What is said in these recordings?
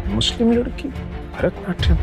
मुस्लिम लड़की भरतनाट्यम।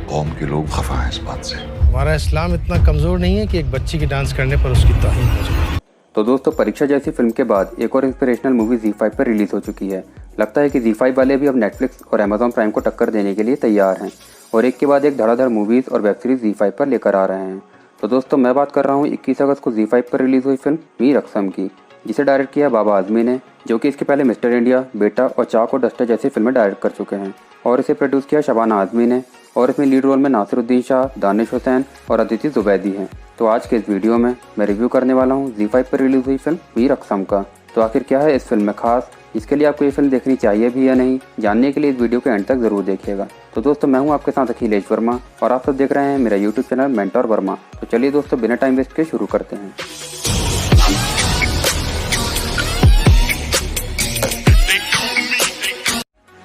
कौम के लोग खफा हैं इस बात से। हमारा इस्लाम इतना कमज़ोर नहीं है कि एक बच्ची के डांस करने पर उसकी तौहीन हो जाए। तो दोस्तों, परीक्षा जैसी फिल्म के बाद एक और इंस्पिरेशनल मूवी ZEE5 पर रिलीज हो चुकी है। लगता है कि ZEE5 वाले भी अब नेटफ्लिक्स और Amazon प्राइम को टक्कर देने के लिए तैयार हैं और एक के बाद एक धड़ाधड़ मूवीज़ और वेब सीरीज ZEE5 पर लेकर आ रहे हैं। तो दोस्तों, मैं बात कर रहा हूँ 21 अगस्त को ZEE5 पर रिलीज हुई फिल्म मीर अक्सम की, जिसे डायरेक्ट किया बाबा आज़मी ने, जो कि इसके पहले मिस्टर इंडिया, बेटा और चाक और डस्टर जैसी फिल्में डायरेक्ट कर चुके हैं। और इसे प्रोड्यूस किया शबाना आज़मी ने और इसमें लीड रोल में नासिरुद्दीन शाह, दानिश हुसैन और अदिति ज़ुबैदी हैं। तो आज के इस वीडियो में मैं रिव्यू करने वाला हूँ ZEE5 पर रिलीज हुई फिल्म मीर अक्सम का। तो आखिर क्या है इस फिल्म में खास, इसके लिए आपको ये फिल्म देखनी चाहिए भी या नहीं, जानने के लिए इस वीडियो के एंड तक ज़रूर देखिएगा। तो दोस्तों, मैं हूँ आपके साथ अखिलेश वर्मा और आप सब देख रहे हैं मेरा यूट्यूब चैनल मेंटोर वर्मा। तो चलिए दोस्तों, बिना टाइम वेस्ट के शुरू करते हैं।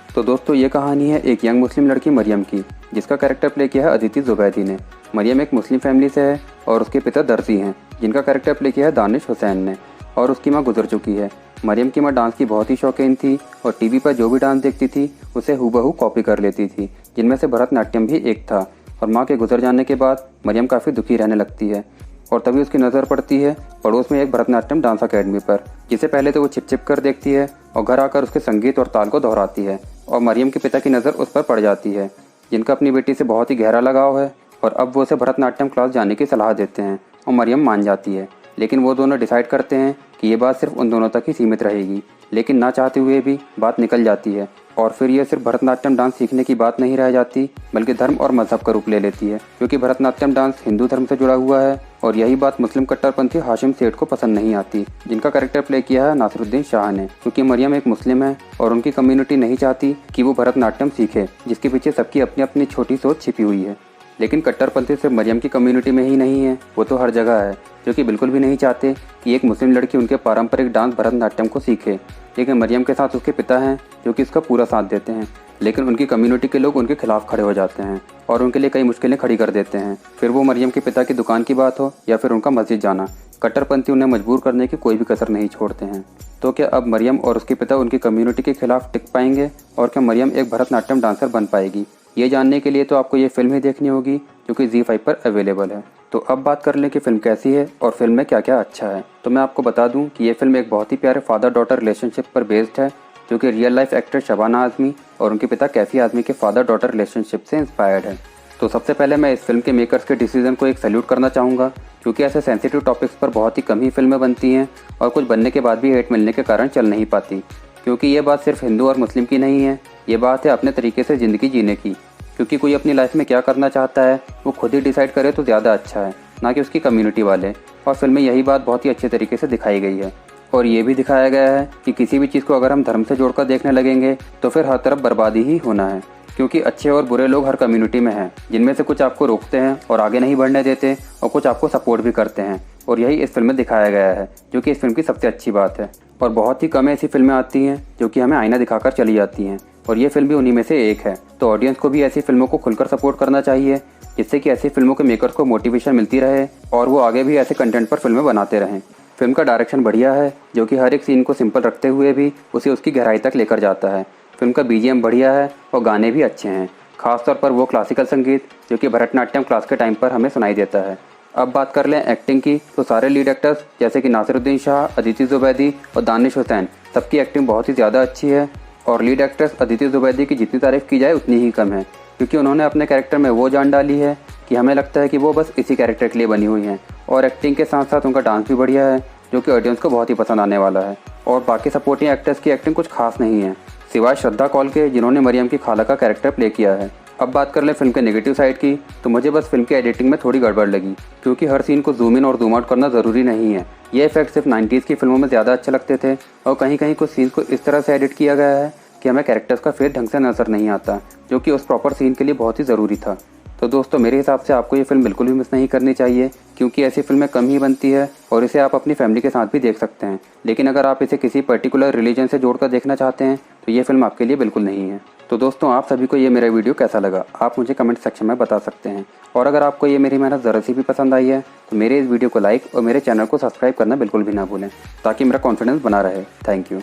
तो दोस्तों, ये कहानी है एक यंग मुस्लिम लड़की मरियम की, जिसका कैरेक्टर प्ले किया है अदिति ज़ुबैदी ने। मरियम एक मुस्लिम फैमिली से है और उसके पिता दर्जी हैं, जिनका कैरेक्टर प्ले किया है दानिश हुसैन ने, और उसकी माँ गुजर चुकी है। मरियम की माँ डांस की बहुत ही शौकीन थी और टीवी पर जो भी डांस देखती थी उसे हूबहू कॉपी कर लेती थी, जिनमें से भरतनाट्यम भी एक था। और माँ के गुजर जाने के बाद मरियम काफ़ी दुखी रहने लगती है और तभी उसकी नज़र पड़ती है पड़ोस में एक भरतनाट्यम डांस अकेडमी पर, जिसे पहले तो वो छिप छिप कर देखती है और घर आकर उसके संगीत और ताल को दोहराती है। और मरियम के पिता की नज़र उस पर पड़ जाती है, जिनका अपनी बेटी से बहुत ही गहरा लगाव है, और अब वो उसे भरतनाट्यम क्लास जाने की सलाह देते हैं और मरियम मान जाती है। लेकिन वो दोनों डिसाइड करते हैं कि ये बात सिर्फ उन दोनों तक ही सीमित रहेगी, लेकिन ना चाहते हुए भी बात निकल जाती है और फिर ये सिर्फ भरतनाट्यम डांस सीखने की बात नहीं रह जाती, बल्कि धर्म और मजहब का रूप ले लेती है, क्योंकि भरतनाट्यम डांस हिंदू धर्म से जुड़ा हुआ है। और यही बात मुस्लिम कट्टरपंथी हाशिम सेठ को पसंद नहीं आती, जिनका कैरेक्टर प्ले किया है नासिरुद्दीन शाह ने, क्योंकि मरियम एक मुस्लिम है और उनकी कम्युनिटी नहीं चाहती कि वो भरतनाट्यम सीखे, जिसके पीछे सबकी अपनी अपनी छोटी सोच छिपी हुई है। लेकिन कट्टरपंथी सिर्फ मरियम की कम्युनिटी में ही नहीं है, वो तो हर जगह है, जो कि बिल्कुल भी नहीं चाहते कि एक मुस्लिम लड़की उनके पारंपरिक डांस भरतनाट्यम को सीखे। लेकिन मरियम के साथ उसके पिता हैं, जो कि इसका पूरा साथ देते हैं, लेकिन उनकी कम्युनिटी के लोग उनके खिलाफ खड़े हो जाते हैं और उनके लिए कई मुश्किलें खड़ी कर देते हैं। फिर वो मरियम के पिता की दुकान की बात हो या फिर उनका मस्जिद जाना, कट्टरपंथी उन्हें मजबूर करने की कोई भी कसर नहीं छोड़ते हैं। तो क्या अब मरियम और उसके पिता उनकी कम्युनिटी के खिलाफ टिक पाएंगे और क्या मरियम एक भरतनाट्यम डांसर बन पाएगी? ये जानने के लिए तो आपको ये फिल्म ही देखनी होगी, जो कि ZEE5 पर अवेलेबल है। तो अब बात कर लें कि फ़िल्म कैसी है और फिल्म में क्या क्या अच्छा है। तो मैं आपको बता दूं कि ये फिल्म एक बहुत ही प्यारे फादर डॉटर रिलेशनशिप पर बेस्ड है, जो कि real life actor Shabana Azmi और उनके पिता कैफ़ी आज़मी के फादर डॉटर रिलेशनशिप से इंस्पायर्ड है। तो सबसे पहले मैं इस फिल्म के मेकर्स के डिसीजन को एक सैल्यूट करना चाहूँगा, क्योंकि ऐसे सेंसिटिव टॉपिक्स पर बहुत ही कम ही फिल्में बनती हैं और कुछ बनने के बाद भी हेट मिलने के कारण चल नहीं पाती, क्योंकि ये बात सिर्फ हिंदू और मुस्लिम की नहीं है, ये बात है अपने तरीके से ज़िंदगी जीने की। क्योंकि कोई अपनी लाइफ में क्या करना चाहता है वो खुद ही डिसाइड करे तो ज़्यादा अच्छा है, ना कि उसकी कम्युनिटी वाले। और फिल्म में यही बात बहुत ही अच्छे तरीके से दिखाई गई है। और ये भी दिखाया गया है कि किसी भी चीज़ को अगर हम धर्म से जोड़कर देखने लगेंगे तो फिर हर तरफ बर्बादी ही होना है, क्योंकि अच्छे और बुरे लोग हर कम्युनिटी में हैं, जिनमें से कुछ आपको रोकते हैं और आगे नहीं बढ़ने देते और कुछ आपको सपोर्ट भी करते हैं। और यही इस फिल्म में दिखाया गया है, जो कि इस फिल्म की सबसे अच्छी बात है। और बहुत ही कम ऐसी फिल्में आती हैं जो कि हमें आईना दिखाकर चली जाती हैं, और ये फिल्म भी उन्हीं में से एक है। तो ऑडियंस को भी ऐसी फिल्मों को खुलकर सपोर्ट करना चाहिए, जिससे कि ऐसी फिल्मों के मेकर्स को मोटिवेशन मिलती रहे और वो आगे भी ऐसे कंटेंट पर फिल्में बनाते रहें। फिल्म का डायरेक्शन बढ़िया है, जो कि हर एक सीन को सिंपल रखते हुए भी उसे उसकी गहराई तक लेकर जाता है। फिल्म का BGM बढ़िया है और गाने भी अच्छे हैं, खासतौर पर वो क्लासिकल संगीत जो कि भरतनाट्यम क्लास के टाइम पर हमें सुनाई देता है। अब बात कर लें एक्टिंग की, तो सारे लीड एक्टर्स जैसे कि नासिरुद्दीन शाह, अदिति ज़ुबैदी और दानिश हुसैन, सबकी एक्टिंग बहुत ही ज़्यादा अच्छी है। और लीड एक्ट्रेस अदिति ज़ुबैदी की जितनी तारीफ़ की जाए उतनी ही कम है, क्योंकि उन्होंने अपने कैरेक्टर में वो जान डाली है कि हमें लगता है कि वो बस इसी कैरेक्टर के लिए बनी हुई हैं। और एक्टिंग के साथ साथ उनका डांस भी बढ़िया है, जो कि ऑडियंस को बहुत ही पसंद आने वाला है। और बाकी सपोर्टिंग एक्टर्स की एक्टिंग कुछ खास नहीं है, सिवाय श्रद्धा कौल के, जिन्होंने मरियम की खाला का कैरेक्टर प्ले किया है। अब बात कर ले फिल्म के नेगेटिव साइड की, तो मुझे बस फिल्म की एडिटिंग में थोड़ी गड़बड़ लगी, क्योंकि हर सीन को जूम इन और जूम आउट करना ज़रूरी नहीं है। ये इफेक्ट सिर्फ 90s की फिल्मों में ज़्यादा अच्छे लगते थे, और कहीं कहीं कुछ सीन को इस तरह से एडिट किया गया है कि हमें कैरेक्टर्स का फेस ढंग से नजर नहीं आता, जो कि उस प्रॉपर सीन के लिए बहुत ही ज़रूरी था। तो दोस्तों, मेरे हिसाब से आपको ये फिल्म बिल्कुल भी मिस नहीं करनी चाहिए, क्योंकि ऐसी फिल्में कम ही बनती है और इसे आप अपनी फैमिली के साथ भी देख सकते हैं। लेकिन अगर आप इसे किसी पर्टिकुलर रिलीजन से जोड़कर देखना चाहते हैं तो ये फिल्म आपके लिए बिल्कुल नहीं है। तो दोस्तों, आप सभी को ये मेरा वीडियो कैसा लगा आप मुझे कमेंट सेक्शन में बता सकते हैं। और अगर आपको ये मेरी मेहनत ज़रा सी भी पसंद आई है तो मेरे इस वीडियो को लाइक और मेरे चैनल को सब्सक्राइब करना बिल्कुल भी ना भूलें, ताकि मेरा कॉन्फिडेंस बना रहे। Thank you.